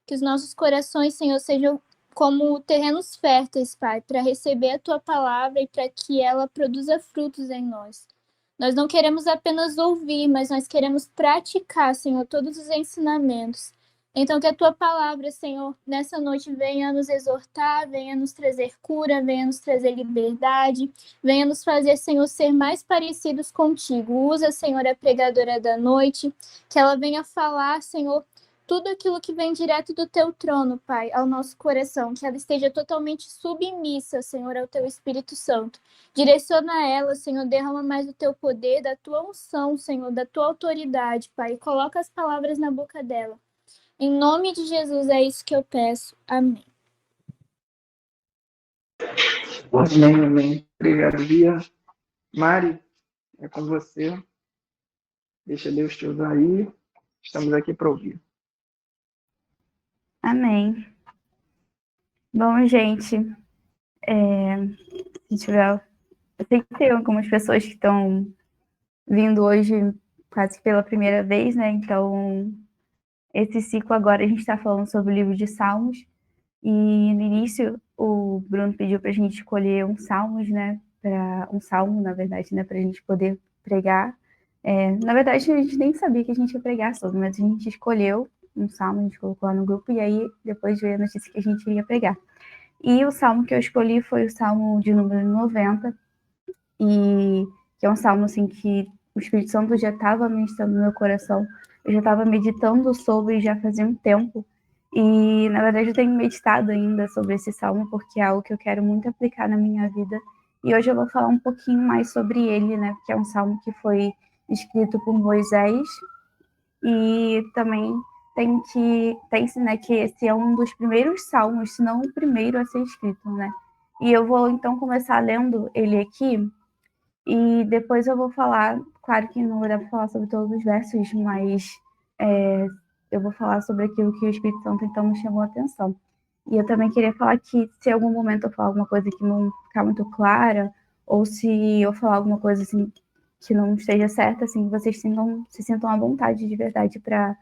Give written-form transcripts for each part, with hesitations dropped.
Que os nossos corações, Senhor, sejam como terrenos férteis, Pai, para receber a Tua palavra e para que ela produza frutos em nós. Nós não queremos apenas ouvir, mas nós queremos praticar, Senhor, todos os ensinamentos. Então, que a Tua palavra, Senhor, nessa noite venha nos exortar, venha nos trazer cura, venha nos trazer liberdade, venha nos fazer, Senhor, ser mais parecidos contigo. Usa, Senhor, a pregadora da noite, que ela venha falar, Senhor, tudo aquilo que vem direto do Teu trono, Pai, ao nosso coração, que ela esteja totalmente submissa, Senhor, ao Teu Espírito Santo. Direciona ela, Senhor, derrama mais do Teu poder, da Tua unção, Senhor, da Tua autoridade, Pai, e coloca as palavras na boca dela. Em nome de Jesus, é isso que eu peço. Amém. Amém, amém. Obrigado, Bia. Mari, é com você. Deixa Deus te usar aí. Estamos aqui para ouvir. Amém. Bom, gente, eu sei que tem algumas pessoas que estão vindo hoje quase pela primeira vez, né? Então, esse ciclo agora a gente está falando sobre o livro de Salmos. E no início, o Bruno pediu para a gente escolher um Salmos, né? Um salmo, na verdade, né? Para a gente poder pregar. Na verdade, a gente nem sabia que a gente ia pregar sobre, mas a gente escolheu um salmo, a gente colocou lá no grupo, e aí depois veio a notícia que a gente iria pregar. E o salmo que eu escolhi foi o salmo de número 90, e que é um salmo assim que o Espírito Santo já estava ministrando no meu coração, eu já estava meditando sobre já fazia um tempo, e na verdade eu tenho meditado ainda sobre esse salmo, porque é algo que eu quero muito aplicar na minha vida, e hoje eu vou falar um pouquinho mais sobre ele, né, porque é um salmo que foi escrito por Moisés, e também tem-se, né, que esse é um dos primeiros salmos, se não o primeiro a ser escrito, né? E eu vou então começar lendo ele aqui, e depois eu vou falar, claro que não dá para falar sobre todos os versos, mas eu vou falar sobre aquilo que o Espírito Santo então me chamou a atenção. E eu também queria falar que se em algum momento eu falar alguma coisa que não ficar muito clara, ou se eu falar alguma coisa assim que não esteja certa, assim, vocês se sintam à vontade de verdade para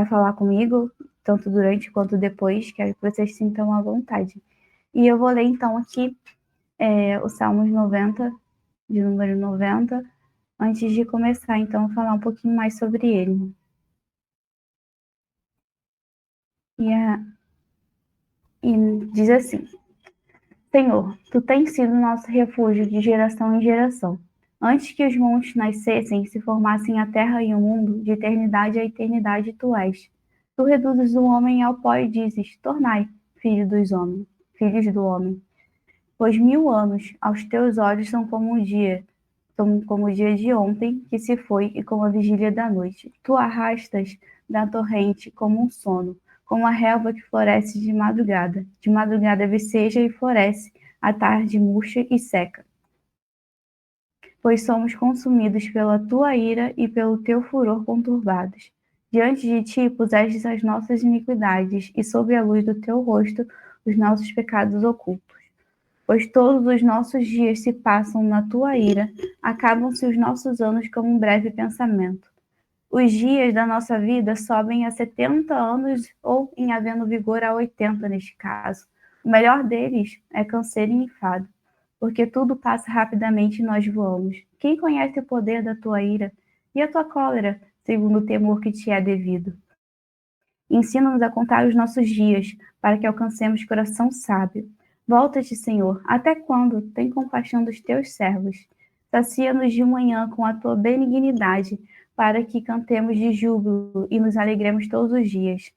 falar comigo, tanto durante quanto depois, quero que vocês se sintam à vontade. E eu vou ler então aqui o Salmos 90, de número 90, antes de começar então a falar um pouquinho mais sobre ele. E diz assim: Senhor, tu tens sido nosso refúgio de geração em geração. Antes que os montes nascessem e se formassem a terra e o mundo, de eternidade a eternidade tu és. Tu reduzes o homem ao pó e dizes: tornai, filhos do homem. Pois 1000 anos aos teus olhos são como o dia de ontem que se foi e como a vigília da noite. Tu arrastas da torrente como um sono, como a relva que floresce de madrugada. De madrugada viceja e floresce, à tarde murcha e seca. Pois somos consumidos pela tua ira e pelo teu furor conturbados. Diante de ti pusestes as nossas iniquidades, e sob a luz do teu rosto os nossos pecados ocultos. Pois todos os nossos dias se passam na tua ira, acabam-se os nossos anos como um breve pensamento. Os dias da nossa vida sobem a 70 anos, ou, em havendo vigor, a 80 neste caso. O melhor deles é canseiro e enfado, porque tudo passa rapidamente e nós voamos. Quem conhece o poder da tua ira e a tua cólera, segundo o temor que te é devido? Ensina-nos a contar os nossos dias, para que alcancemos coração sábio. Volta-te, Senhor, até quando? Tem compaixão dos teus servos. Sacia-nos de manhã com a tua benignidade, para que cantemos de júbilo e nos alegremos todos os dias.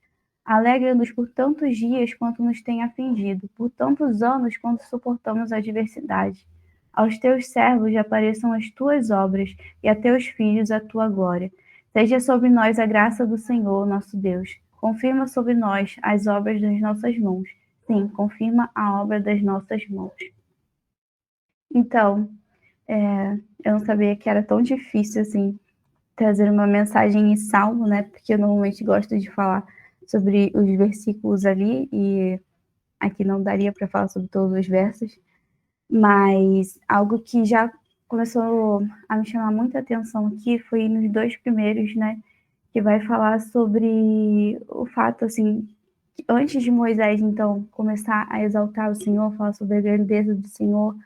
Alegra-nos por tantos dias quanto nos tem afligido, por tantos anos quanto suportamos a adversidade. Aos teus servos apareçam as tuas obras, e a teus filhos a tua glória. Seja sobre nós a graça do Senhor, nosso Deus. Confirma sobre nós as obras das nossas mãos. Sim, confirma a obra das nossas mãos. Então, eu não sabia que era tão difícil assim trazer uma mensagem em salmo, né? Porque eu normalmente gosto de falar sobre os versículos ali e aqui não daria para falar sobre todos os versos, mas algo que já começou a me chamar muita atenção aqui foi nos 2 primeiros, né? Que vai falar sobre o fato, assim, antes de Moisés, então, começar a exaltar o Senhor, falar sobre a grandeza do Senhor,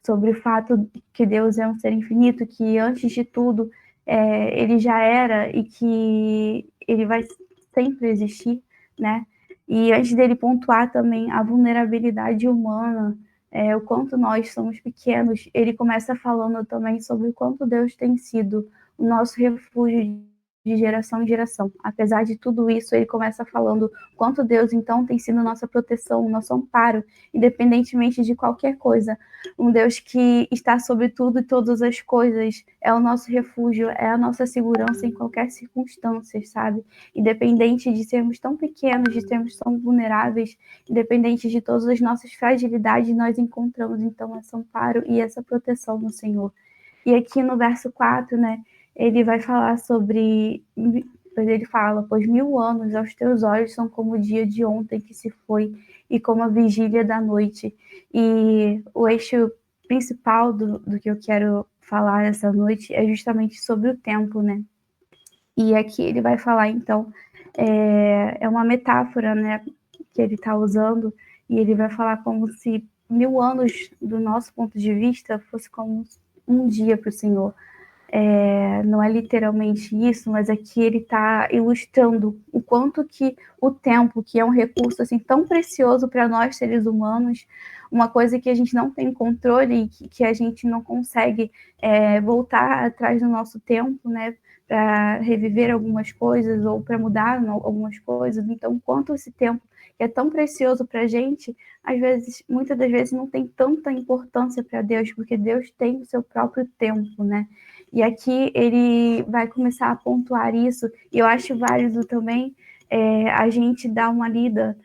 sobre o fato que Deus é um ser infinito, que antes de tudo ele já era e que ele vai sempre existir, né? E antes dele pontuar também a vulnerabilidade humana, o quanto nós somos pequenos, ele começa falando também sobre o quanto Deus tem sido o nosso refúgio de geração em geração. Apesar de tudo isso, ele começa falando quanto Deus, então, tem sido nossa proteção, nosso amparo, independentemente de qualquer coisa. Um Deus que está sobre tudo e todas as coisas, é o nosso refúgio, é a nossa segurança em qualquer circunstância, sabe? Independente de sermos tão pequenos, de sermos tão vulneráveis, independente de todas as nossas fragilidades, nós encontramos, então, esse amparo e essa proteção no Senhor. E aqui no verso 4, né, ele vai falar sobre, ele fala, pois 1000 anos aos teus olhos são como o dia de ontem que se foi, e como a vigília da noite. E o eixo principal do que eu quero falar essa noite é justamente sobre o tempo, né? E aqui ele vai falar, então, é uma metáfora, né, que ele está usando, e ele vai falar como se 1000 anos, do nosso ponto de vista, fosse como um dia para o Senhor. Não é literalmente isso, mas aqui ele está ilustrando o quanto que o tempo, que é um recurso assim tão precioso para nós seres humanos, uma coisa que a gente não tem controle e que a gente não consegue voltar atrás do nosso tempo, né, para reviver algumas coisas ou para mudar algumas coisas. Então, quanto esse tempo que é tão precioso para a gente, às vezes, muitas das vezes, não tem tanta importância para Deus, porque Deus tem o seu próprio tempo, né? E aqui ele vai começar a pontuar isso, e eu acho válido também a gente dar uma lida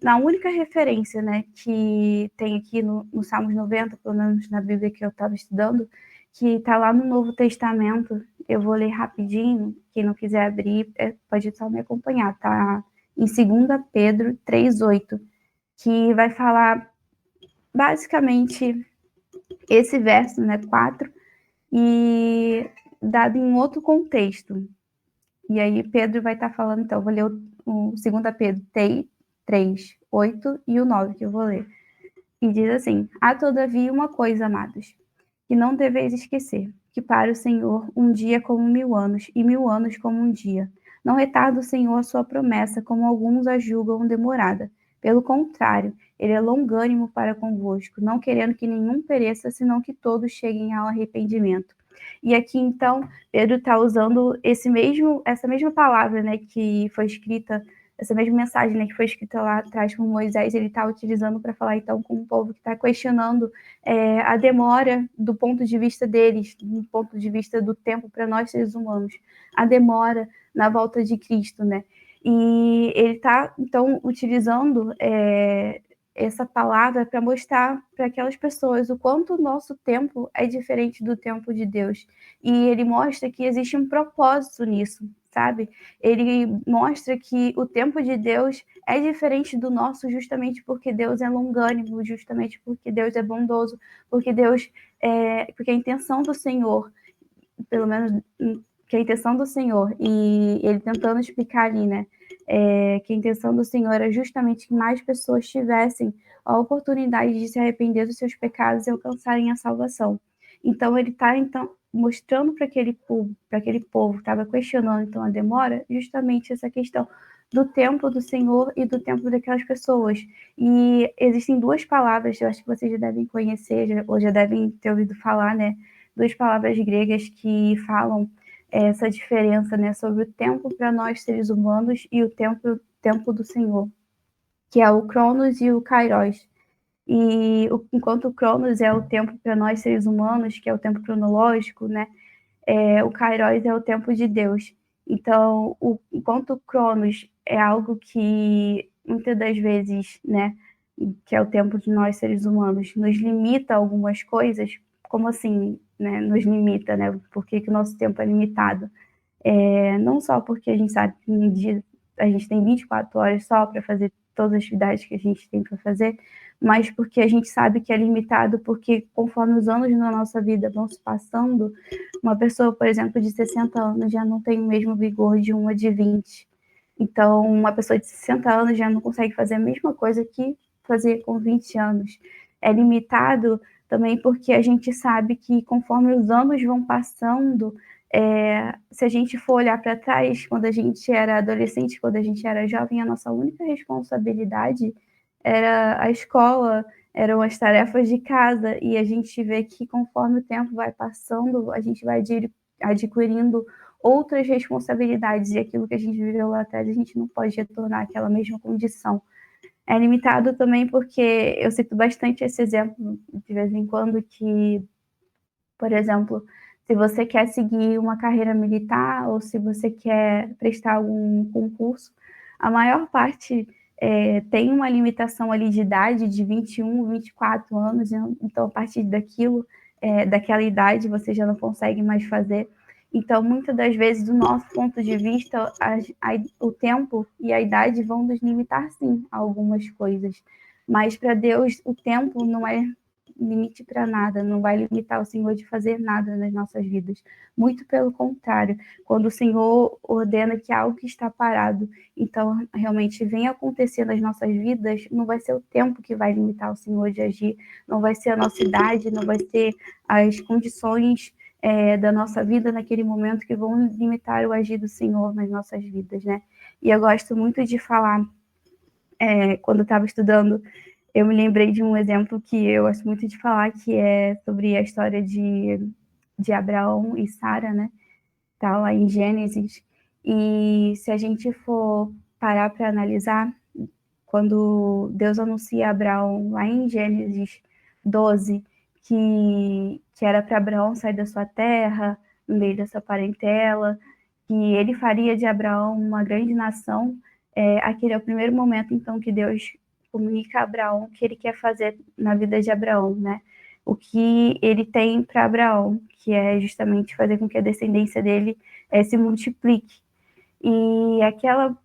na única referência, né, que tem aqui no Salmos 90, pelo menos na Bíblia que eu estava estudando, que está lá no Novo Testamento. Eu vou ler rapidinho, quem não quiser abrir pode só me acompanhar, tá? Em 2 Pedro 3,8, que vai falar basicamente esse verso, né, 4, e dado em outro contexto. E aí Pedro vai estar falando, então, eu vou ler o 2 Pedro 3, 8 e o 9, que eu vou ler. E diz assim: há todavia uma coisa, amados, que não deveis esquecer, que para o Senhor um dia é como 1000 anos, e 1000 anos como um dia. Não retarda o Senhor a sua promessa, como alguns a julgam demorada. Pelo contrário, ele é longânimo para convosco, não querendo que nenhum pereça, senão que todos cheguem ao arrependimento. E aqui, então, Pedro está usando essa mesma palavra, né, que foi escrita, essa mesma mensagem, né, que foi escrita lá atrás por Moisés, ele está utilizando para falar, então, com o povo que está questionando a demora do ponto de vista deles, do ponto de vista do tempo para nós seres humanos, a demora na volta de Cristo, né? E ele está, então, utilizando essa palavra para mostrar para aquelas pessoas o quanto o nosso tempo é diferente do tempo de Deus. E ele mostra que existe um propósito nisso, sabe? Ele mostra que o tempo de Deus é diferente do nosso justamente porque Deus é longânimo, justamente porque Deus é bondoso, porque porque a intenção do Senhor, pelo menos que a intenção do Senhor, e ele tentando explicar ali, né, que a intenção do Senhor era justamente que mais pessoas tivessem a oportunidade de se arrepender dos seus pecados e alcançarem a salvação. Então ele está mostrando para aquele povo que estava questionando então a demora, justamente essa questão do tempo do Senhor e do tempo daquelas pessoas. E existem 2 palavras, eu acho que vocês já devem conhecer, ou já devem ter ouvido falar, né? 2 palavras gregas que falam essa diferença, né, sobre o tempo para nós seres humanos e o tempo do Senhor, que é o Cronos e o Kairos. E enquanto o Cronos é o tempo para nós seres humanos, que é o tempo cronológico, né, o Kairos é o tempo de Deus. Então, enquanto o Cronos é algo que muitas das vezes, né, que é o tempo de nós seres humanos, nos limita a algumas coisas, como assim, né, nos limita, né? Por que o nosso tempo é limitado? Não só porque a gente sabe que um dia a gente tem 24 horas só para fazer todas as atividades que a gente tem para fazer, mas porque a gente sabe que é limitado, porque conforme os anos na nossa vida vão se passando, uma pessoa, por exemplo, de 60 anos já não tem o mesmo vigor de uma de 20. Então, uma pessoa de 60 anos já não consegue fazer a mesma coisa que fazia com 20 anos. É limitado também porque a gente sabe que conforme os anos vão passando, se a gente for olhar para trás, quando a gente era adolescente, quando a gente era jovem, a nossa única responsabilidade era a escola, eram as tarefas de casa, e a gente vê que conforme o tempo vai passando, a gente vai adquirindo outras responsabilidades, e aquilo que a gente viveu lá atrás, a gente não pode retornar àquela mesma condição. É limitado também porque eu cito bastante esse exemplo de vez em quando, que, por exemplo, se você quer seguir uma carreira militar ou se você quer prestar algum concurso, a maior parte tem uma limitação ali de idade de 21, 24 anos, então a partir daquela idade você já não consegue mais fazer. Então, muitas das vezes, do nosso ponto de vista, o tempo e a idade vão nos limitar, sim, a algumas coisas. Mas, para Deus, o tempo não é limite para nada, não vai limitar o Senhor de fazer nada nas nossas vidas. Muito pelo contrário, quando o Senhor ordena que algo que está parado, então realmente vem acontecer nas nossas vidas, não vai ser o tempo que vai limitar o Senhor de agir, não vai ser a nossa idade, não vai ser as condições da nossa vida naquele momento que vão limitar o agir do Senhor nas nossas vidas, né? E eu gosto muito de falar, quando eu estava estudando, eu me lembrei de um exemplo que eu gosto muito de falar, que é sobre a história de Abraão e Sara, né? Tá lá em Gênesis. E se a gente for parar para analisar, quando Deus anuncia a Abraão lá em Gênesis 12, que era para Abraão sair da sua terra, no meio da sua parentela, que ele faria de Abraão uma grande nação, aquele é o primeiro momento, então, que Deus comunica a Abraão o que ele quer fazer na vida de Abraão, né? O que ele tem para Abraão, que é justamente fazer com que a descendência dele se multiplique. E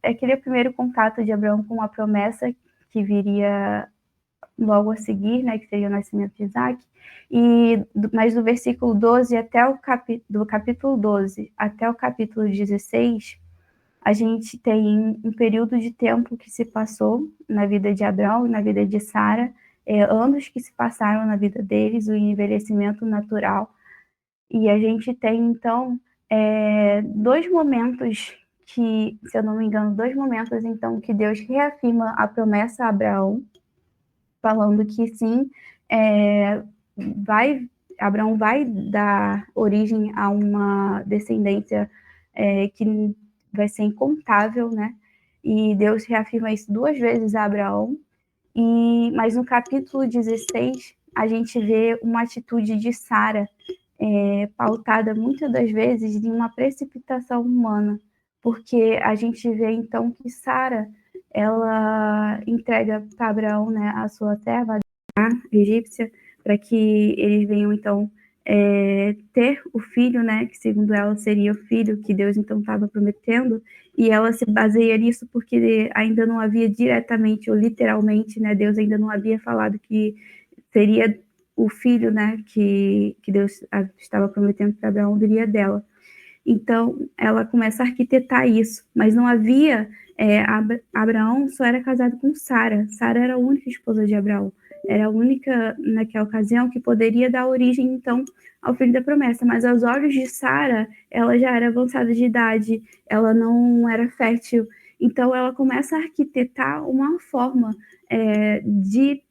aquele é o primeiro contato de Abraão com a promessa que viria logo a seguir, né, que seria o nascimento de Isaac. Mas do versículo 12 do capítulo 12 até o capítulo 16, a gente tem um período de tempo que se passou na vida de Abraão e na vida de Sara, anos que se passaram na vida deles, o envelhecimento natural. E a gente tem, então, dois momentos que, se eu não me engano, então, que Deus reafirma a promessa a Abraão, falando que sim, Abraão vai dar origem a uma descendência que vai ser incontável, né? E Deus reafirma isso duas vezes a Abraão. Mas no capítulo 16, a gente vê uma atitude de Sara, pautada muitas das vezes em uma precipitação humana, porque a gente vê então que Sara, ela entrega para Abraão, né, a sua serva, a egípcia, para que eles venham então ter o filho, né, que segundo ela seria o filho que Deus então estava prometendo, e ela se baseia nisso porque ainda não havia diretamente ou literalmente, né, Deus ainda não havia falado que seria o filho, né, que Deus estava prometendo para Abraão viria dela. Então, ela começa a arquitetar isso, mas não havia. Abraão só era casado com Sara. Sara era a única esposa de Abraão. Era a única, naquela ocasião, que poderia dar origem, então, ao filho da promessa. Mas aos olhos de Sara, ela já era avançada de idade, ela não era fértil. Então, ela começa a arquitetar uma forma de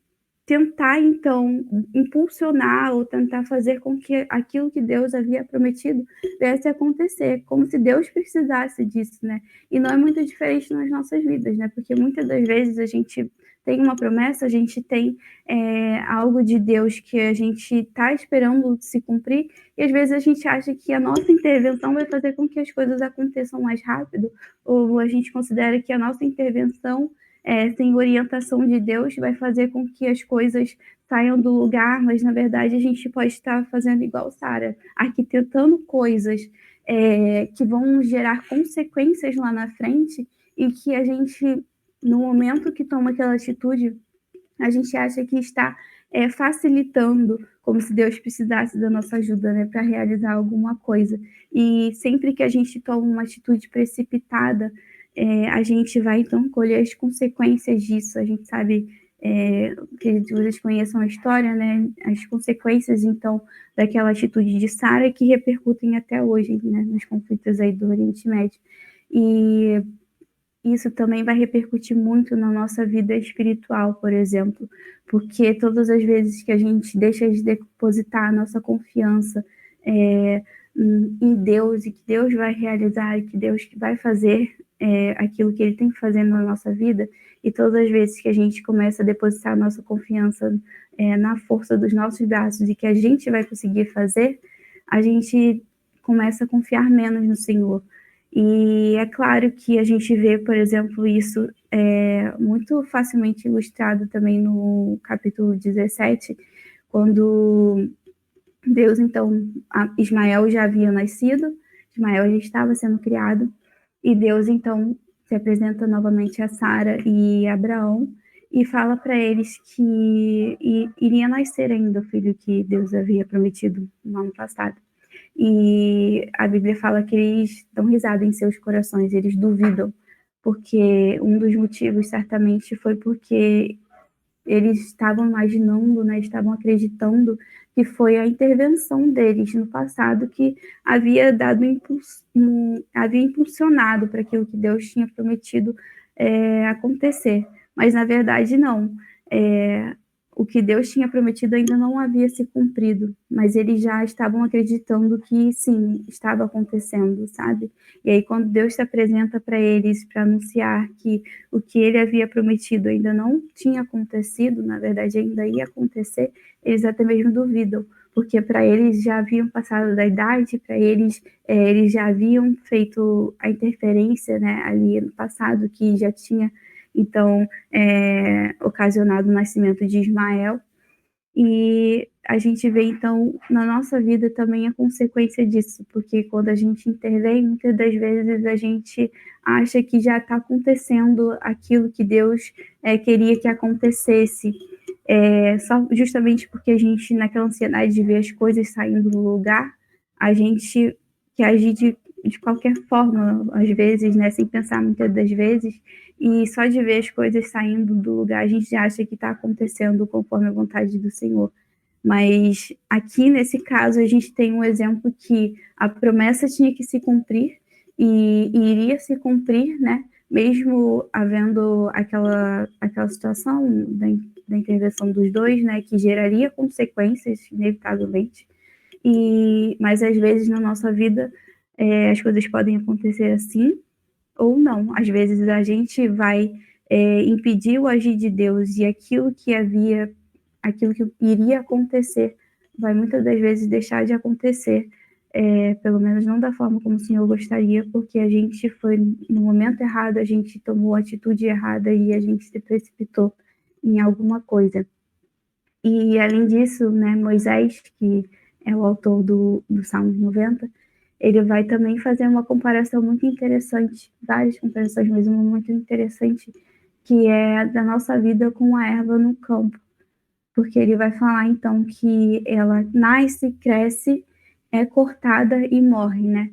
tentar, então, impulsionar ou tentar fazer com que aquilo que Deus havia prometido viesse a acontecer, como se Deus precisasse disso, né? E não é muito diferente nas nossas vidas, né? Porque muitas das vezes a gente tem uma promessa, a gente tem algo de Deus que a gente está esperando se cumprir, e às vezes a gente acha que a nossa intervenção vai fazer com que as coisas aconteçam mais rápido, ou a gente considera que a nossa intervenção sem orientação de Deus, vai fazer com que as coisas saiam do lugar, mas na verdade a gente pode estar fazendo igual Sara, arquitetando coisas que vão gerar consequências lá na frente, e que a gente, no momento que toma aquela atitude, a gente acha que está facilitando, como se Deus precisasse da nossa ajuda, né, para realizar alguma coisa. E sempre que a gente toma uma atitude precipitada, a gente vai, então, colher as consequências disso. A gente sabe que vocês conheçam a história, né? As consequências, então, daquela atitude de Sara que repercutem até hoje, né? Nos conflitos aí do Oriente Médio. E isso também vai repercutir muito na nossa vida espiritual, por exemplo, porque todas as vezes que a gente deixa de depositar a nossa confiança em Deus, e que Deus vai realizar, e que Deus vai fazer aquilo que Ele tem que fazer na nossa vida, e todas as vezes que a gente começa a depositar a nossa confiança na força dos nossos braços e que a gente vai conseguir fazer, a gente começa a confiar menos no Senhor. E é claro que a gente vê, por exemplo, isso muito facilmente ilustrado também no capítulo 17, quando Deus, então, Ismael já havia nascido, Ismael já estava sendo criado, e Deus, então, se apresenta novamente a Sara e Abraão e fala para eles que iria nascer ainda o filho que Deus havia prometido no ano passado. E a Bíblia fala que eles dão risada em seus corações, eles duvidam, porque um dos motivos certamente foi porque eles estavam imaginando, né, estavam acreditando que foi a intervenção deles no passado que havia dado havia impulsionado para aquilo que Deus tinha prometido acontecer. Mas na verdade não. O que Deus tinha prometido ainda não havia se cumprido, mas eles já estavam acreditando que sim, estava acontecendo, sabe? E aí quando Deus se apresenta para eles para anunciar que o que ele havia prometido ainda não tinha acontecido, na verdade ainda ia acontecer, eles até mesmo duvidam, porque para eles já haviam passado da idade, para eles eles já haviam feito a interferência, né, ali no passado, que já tinha então ocasionado o nascimento de Ismael. E a gente vê, então, na nossa vida também a consequência disso, porque quando a gente intervém, muitas das vezes a gente acha que já está acontecendo aquilo que Deus queria que acontecesse, só justamente porque a gente, naquela ansiedade de ver as coisas saindo do lugar, a gente quer agir de qualquer forma, às vezes, né, sem pensar muitas das vezes, e só de ver as coisas saindo do lugar, a gente acha que está acontecendo conforme a vontade do Senhor. Mas aqui, nesse caso, a gente tem um exemplo que a promessa tinha que se cumprir e iria se cumprir, né? Mesmo havendo aquela situação da intervenção dos dois, né? Que geraria consequências, inevitavelmente. Mas, às vezes, na nossa vida, as coisas podem acontecer assim, ou não. Às vezes a gente vai impedir o agir de Deus e aquilo que iria acontecer, vai muitas das vezes deixar de acontecer, pelo menos não da forma como o Senhor gostaria, porque a gente foi no momento errado, a gente tomou a atitude errada e a gente se precipitou em alguma coisa. E além disso, né, Moisés, que é o autor do Salmo 90, ele vai também fazer uma comparação muito interessante, várias comparações, mas uma muito interessante, que é da nossa vida com a erva no campo. Porque ele vai falar, então, que ela nasce, cresce, é cortada e morre, né?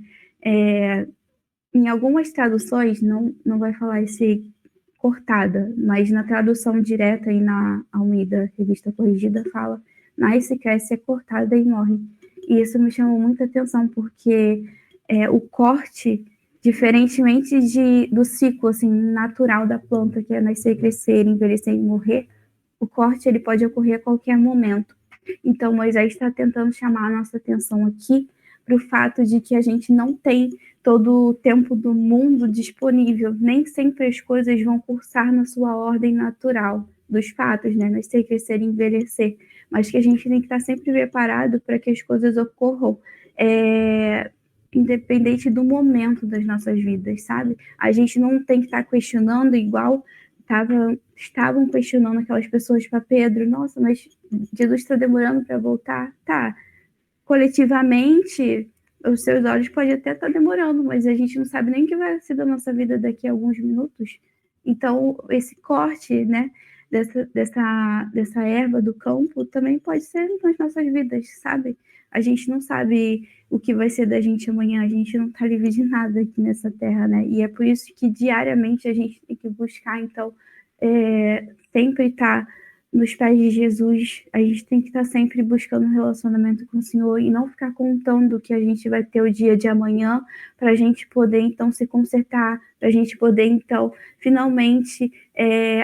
Em algumas traduções, não vai falar esse cortada, mas na tradução direta e na Almeida, revista corrigida, fala nasce, cresce, é cortada e morre. E isso me chamou muita atenção, porque o corte, diferentemente do ciclo assim, natural da planta, que é nascer, crescer, envelhecer e morrer, o corte ele pode ocorrer a qualquer momento. Então, Moisés está tentando chamar a nossa atenção aqui para o fato de que a gente não tem todo o tempo do mundo disponível, nem sempre as coisas vão cursar na sua ordem natural dos fatos, né? Nascer, crescer e envelhecer, mas que a gente tem que estar sempre preparado para que as coisas ocorram, independente do momento das nossas vidas, sabe? A gente não tem que estar questionando igual estavam questionando aquelas pessoas para Pedro, nossa, mas Jesus está demorando para voltar? Tá, coletivamente, os seus olhos podem até estar demorando, mas a gente não sabe nem o que vai ser da nossa vida daqui a alguns minutos. Então, esse corte, né, dessa erva do campo também pode ser nas nossas vidas, sabe? A gente não sabe o que vai ser da gente amanhã, a gente não está livre de nada aqui nessa terra, né? E é por isso que diariamente a gente tem que buscar, então, sempre estar nos pés de Jesus, a gente tem que estar sempre buscando um relacionamento com o Senhor e não ficar contando que a gente vai ter o dia de amanhã para a gente poder, então, se consertar, para a gente poder, então, finalmente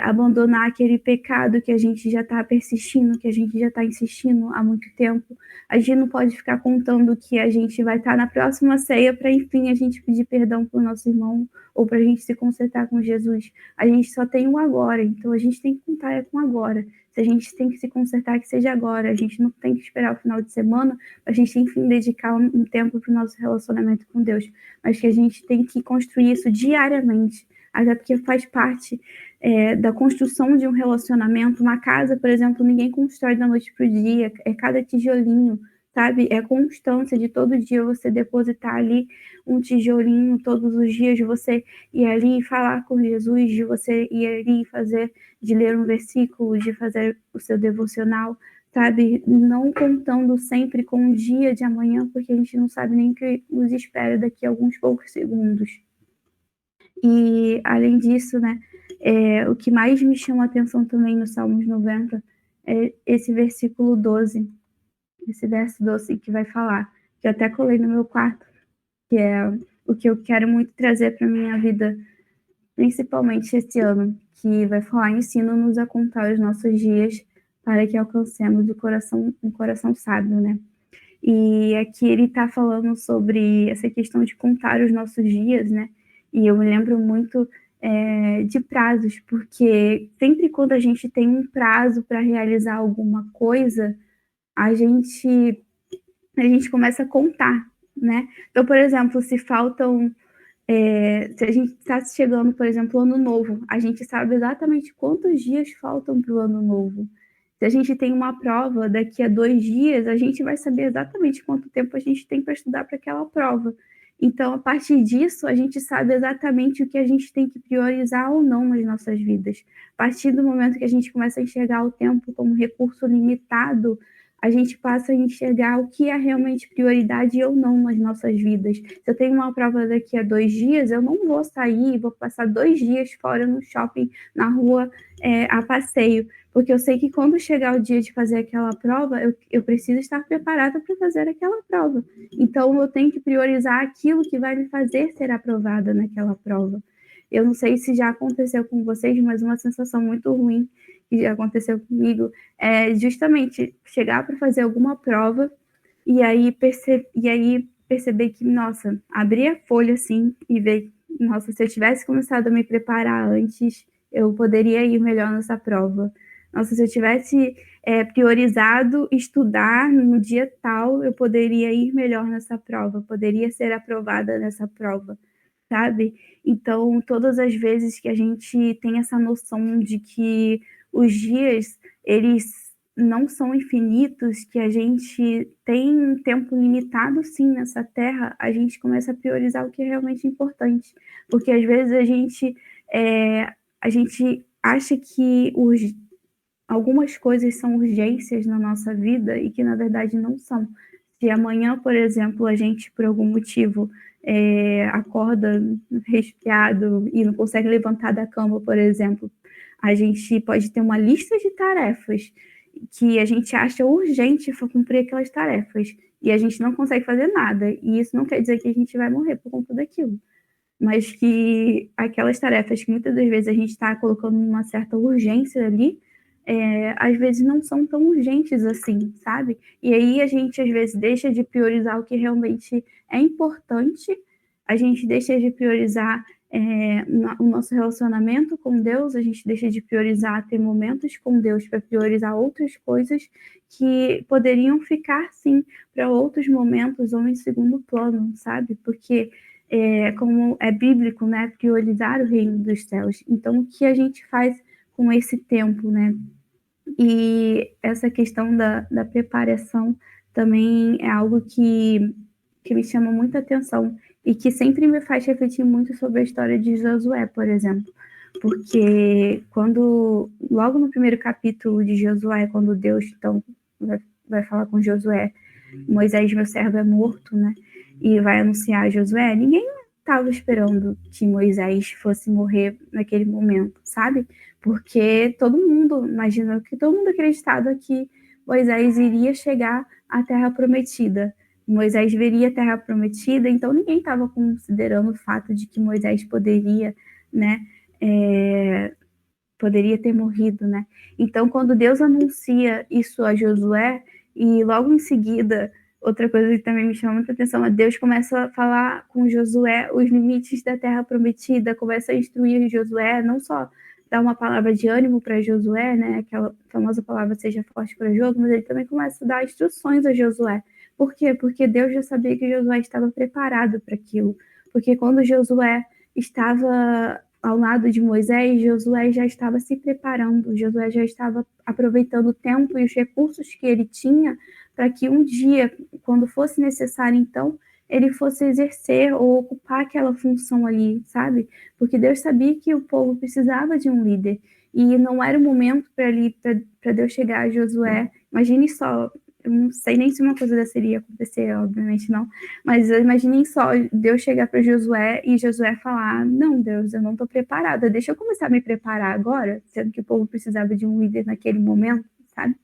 abandonar aquele pecado que a gente já está persistindo, que a gente já está insistindo há muito tempo. A gente não pode ficar contando que a gente vai estar na próxima ceia para, enfim, a gente pedir perdão para o nosso irmão ou para a gente se consertar com Jesus. A gente só tem o agora, então a gente tem que contar com agora. Se a gente tem que se consertar, que seja agora. A gente não tem que esperar o final de semana para a gente, enfim, dedicar um tempo para o nosso relacionamento com Deus. Mas que a gente tem que construir isso diariamente. Até porque faz parte da construção de um relacionamento. Uma casa, por exemplo, ninguém constrói da noite para o dia. É cada tijolinho, sabe? É constância de todo dia você depositar ali um tijolinho todos os dias, de você ir ali falar com Jesus, de você ir ali fazer, de ler um versículo, de fazer o seu devocional, sabe? Não contando sempre com o dia de amanhã, porque a gente não sabe nem o que nos espera daqui a alguns poucos segundos. E, além disso, né, o que mais me chama a atenção também no Salmos 90 é esse versículo 12, esse verso 12 que vai falar, que eu até colei no meu quarto, que é o que eu quero muito trazer para a minha vida, principalmente esse ano, que vai falar: ensina-nos a contar os nossos dias para que alcancemos um coração sábio, né? E aqui ele está falando sobre essa questão de contar os nossos dias, né? E eu me lembro muito de prazos, porque sempre quando a gente tem um prazo para realizar alguma coisa, a gente começa a contar, né? Então, por exemplo, se faltam... se a gente está chegando, por exemplo, o ano novo, a gente sabe exatamente quantos dias faltam para o ano novo. Se a gente tem uma prova daqui a 2 dias, a gente vai saber exatamente quanto tempo a gente tem para estudar para aquela prova. Então, a partir disso, a gente sabe exatamente o que a gente tem que priorizar ou não nas nossas vidas. A partir do momento que a gente começa a enxergar o tempo como recurso limitado, a gente passa a enxergar o que é realmente prioridade ou não nas nossas vidas. Se eu tenho uma prova daqui a 2 dias, eu não vou sair, vou passar 2 dias fora no shopping, na rua, a passeio, porque eu sei que quando chegar o dia de fazer aquela prova, eu preciso estar preparada para fazer aquela prova. Então, eu tenho que priorizar aquilo que vai me fazer ser aprovada naquela prova. Eu não sei se já aconteceu com vocês, mas uma sensação muito ruim que já aconteceu comigo é justamente chegar para fazer alguma prova e aí perceber que, nossa, abrir a folha assim e ver, nossa, se eu tivesse começado a me preparar antes, eu poderia ir melhor nessa prova. Nossa, se eu tivesse priorizado estudar no dia tal, eu poderia ir melhor nessa prova, poderia ser aprovada nessa prova, sabe? Então, todas as vezes que a gente tem essa noção de que os dias, eles não são infinitos, que a gente tem um tempo limitado, sim, nessa terra, a gente começa a priorizar o que é realmente importante. Porque, às vezes, a gente acha que algumas coisas são urgências na nossa vida e que, na verdade, não são. Se amanhã, por exemplo, a gente, por algum motivo, acorda resfriado e não consegue levantar da cama, por exemplo, a gente pode ter uma lista de tarefas que a gente acha urgente cumprir aquelas tarefas e a gente não consegue fazer nada. E isso não quer dizer que a gente vai morrer por conta daquilo, mas que aquelas tarefas que muitas das vezes a gente está colocando uma certa urgência ali, às vezes não são tão urgentes assim, sabe? E aí a gente, às vezes, deixa de priorizar o que realmente é importante, a gente deixa de priorizar o nosso relacionamento com Deus, a gente deixa de priorizar ter momentos com Deus para priorizar outras coisas que poderiam ficar, sim, para outros momentos ou em segundo plano, sabe? Porque, como é bíblico, né, priorizar o reino dos céus. Então, o que a gente faz com esse tempo, né? E essa questão da preparação também é algo que me chama muita atenção e que sempre me faz refletir muito sobre a história de Josué, por exemplo. Porque logo no primeiro capítulo de Josué, quando Deus então vai falar com Josué, Moisés, meu servo, é morto, né? E vai anunciar a Josué. Ninguém estava esperando que Moisés fosse morrer naquele momento, sabe? Porque todo mundo imagina, que todo mundo acreditava que Moisés iria chegar à Terra Prometida. Moisés veria a Terra Prometida, então ninguém estava considerando o fato de que Moisés poderia, né, poderia ter morrido, né? Então, quando Deus anuncia isso a Josué, e logo em seguida, outra coisa que também me chama muita atenção é Deus começa a falar com Josué os limites da Terra Prometida, começa a instruir Josué, não só dar uma palavra de ânimo para Josué, né? Aquela famosa palavra seja forte para Josué, mas ele também começa a dar instruções a Josué. Por quê? Porque Deus já sabia que Josué estava preparado para aquilo. Porque quando Josué estava ao lado de Moisés, Josué já estava se preparando, Josué já estava aproveitando o tempo e os recursos que ele tinha para que um dia, quando fosse necessário, então, ele fosse exercer ou ocupar aquela função ali, sabe? Porque Deus sabia que o povo precisava de um líder e não era o momento para Deus chegar a Josué. Imagine só, eu não sei nem se uma coisa dessa iria acontecer, obviamente não, mas imaginem só Deus chegar para Josué e Josué falar: não, Deus, eu não estou preparada, deixa eu começar a me preparar agora, sendo que o povo precisava de um líder naquele momento, sabe?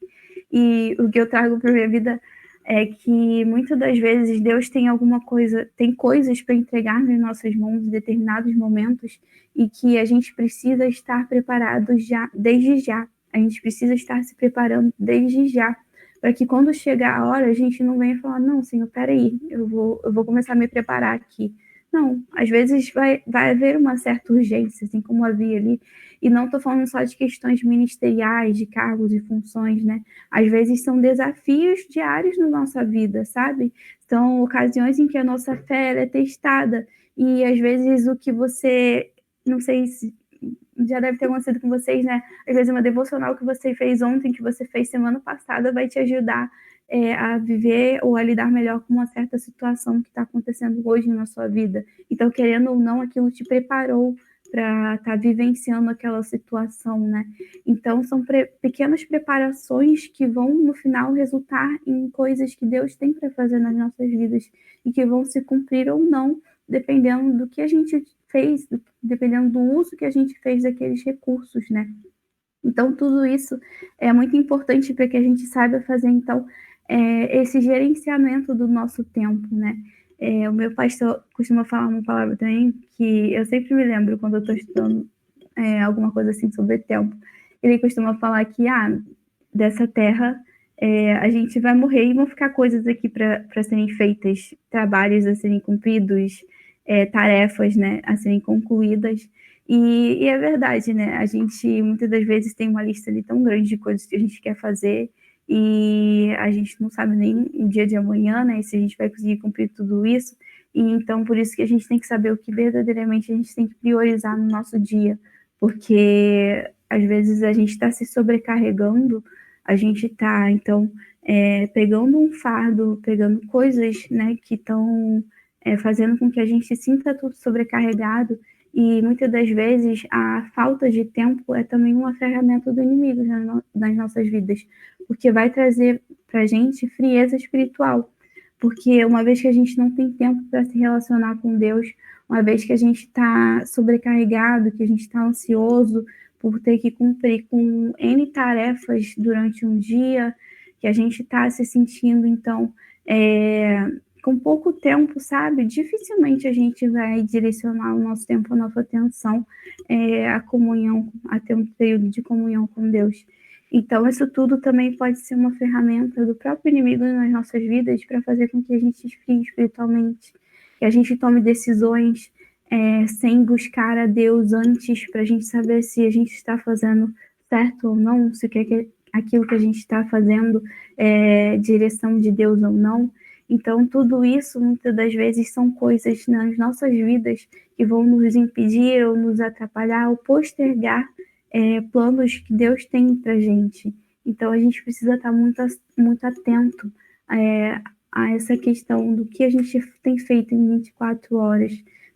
E o que eu trago para minha vida é que muitas das vezes Deus tem alguma coisa, tem coisas para entregar nas nossas mãos em determinados momentos e que a gente precisa estar preparado já, desde já. A gente precisa estar se preparando desde já, para que quando chegar a hora a gente não venha falar: não, Senhor, peraí, eu vou começar a me preparar aqui. Não, às vezes vai haver uma certa urgência, assim como havia ali, e não estou falando só de questões ministeriais, de cargos e funções, né? Às vezes são desafios diários na nossa vida, sabe? São ocasiões em que a nossa fé é testada, e às vezes o que você, não sei se já deve ter acontecido com vocês, né? Às vezes uma devocional que você fez ontem, que você fez semana passada, vai te ajudar a viver ou a lidar melhor com uma certa situação que está acontecendo hoje na sua vida. Então, querendo ou não, aquilo te preparou para estar vivenciando aquela situação, né? Então, são pequenas preparações que vão, no final, resultar em coisas que Deus tem para fazer nas nossas vidas e que vão se cumprir ou não, dependendo do que a gente fez, dependendo do uso que a gente fez daqueles recursos, né? Então, tudo isso é muito importante para que a gente saiba fazer, então, esse gerenciamento do nosso tempo, né? O meu pastor costuma falar uma palavra também que eu sempre me lembro quando eu estou estudando alguma coisa assim sobre tempo. Ele costuma falar que, dessa terra a gente vai morrer e vão ficar coisas aqui para serem feitas, trabalhos a serem cumpridos, tarefas, né, a serem concluídas. E é verdade, né? A gente muitas das vezes tem uma lista ali tão grande de coisas que a gente quer fazer e a gente não sabe nem o dia de amanhã, né? Se a gente vai conseguir cumprir tudo isso. E então, por isso que a gente tem que saber o que verdadeiramente a gente tem que priorizar no nosso dia, porque às vezes a gente está se sobrecarregando, a gente está, então, pegando um fardo, pegando coisas, né, que estão fazendo com que a gente se sinta tudo sobrecarregado. E muitas das vezes a falta de tempo é também uma ferramenta do inimigo nas nossas vidas, porque vai trazer para a gente frieza espiritual. Porque uma vez que a gente não tem tempo para se relacionar com Deus, uma vez que a gente está sobrecarregado, que a gente está ansioso por ter que cumprir com N tarefas durante um dia, que a gente está se sentindo, então, com pouco tempo, sabe? Dificilmente a gente vai direcionar o nosso tempo, a nossa atenção à comunhão, a ter um período de comunhão com Deus. Então, isso tudo também pode ser uma ferramenta do próprio inimigo nas nossas vidas para fazer com que a gente esfrie espiritualmente, que a gente tome decisões sem buscar a Deus antes, para a gente saber se a gente está fazendo certo ou não, se aquilo que a gente está fazendo é direção de Deus ou não. Então, tudo isso, muitas das vezes, são coisas nas nossas vidas que vão nos impedir ou nos atrapalhar ou postergar planos que Deus tem para a gente. Então, a gente precisa estar muito, muito atento a essa questão do que a gente tem feito em 24 horas.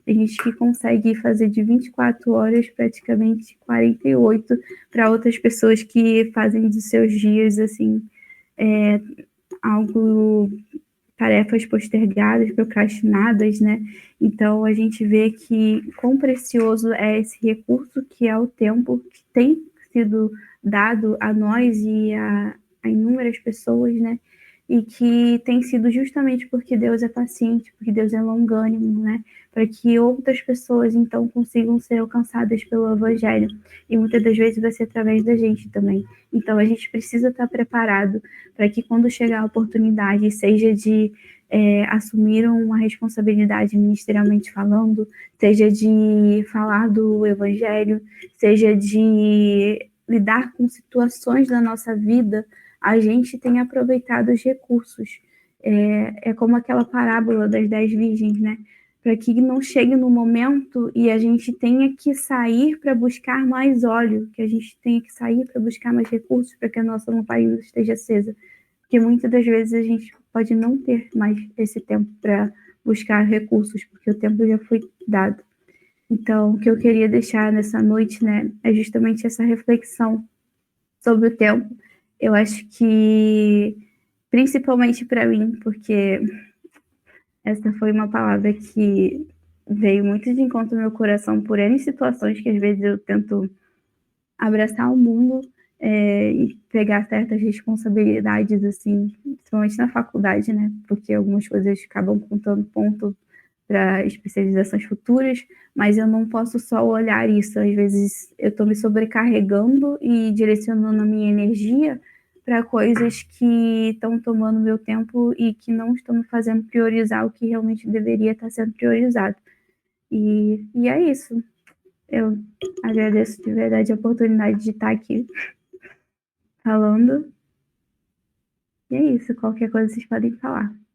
Tem gente que consegue fazer de 24 horas praticamente 48 para outras pessoas que fazem dos seus dias, assim, algo, tarefas postergadas, procrastinadas, né? Então, a gente vê que quão precioso é esse recurso que é o tempo, que tem sido dado a nós e a inúmeras pessoas, né? E que tem sido justamente porque Deus é paciente, porque Deus é longânimo, né? Para que outras pessoas, então, consigam ser alcançadas pelo Evangelho. E muitas das vezes vai ser através da gente também. Então, a gente precisa estar preparado para que quando chegar a oportunidade, seja de assumir uma responsabilidade ministerialmente falando, seja de falar do Evangelho, seja de lidar com situações da nossa vida, a gente tem aproveitado os recursos. É como aquela parábola das 10 virgens, né? Para que não chegue no momento e a gente tenha que sair para buscar mais óleo, que a gente tenha que sair para buscar mais recursos para que a nossa lamparina esteja acesa. Porque muitas das vezes a gente pode não ter mais esse tempo para buscar recursos, porque o tempo já foi dado. Então, o que eu queria deixar nessa noite, né, é justamente essa reflexão sobre o tempo. Eu acho que, principalmente para mim, porque essa foi uma palavra que veio muito de encontro ao meu coração por N situações que às vezes eu tento abraçar o mundo e pegar certas responsabilidades, assim, principalmente na faculdade, né? Porque algumas coisas acabam contando ponto para especializações futuras, mas eu não posso só olhar isso. Às vezes eu estou me sobrecarregando e direcionando a minha energia para coisas que estão tomando meu tempo e que não estão me fazendo priorizar o que realmente deveria estar sendo priorizado. E é isso. Eu agradeço de verdade a oportunidade de estar aqui falando. E é isso. Qualquer coisa vocês podem falar.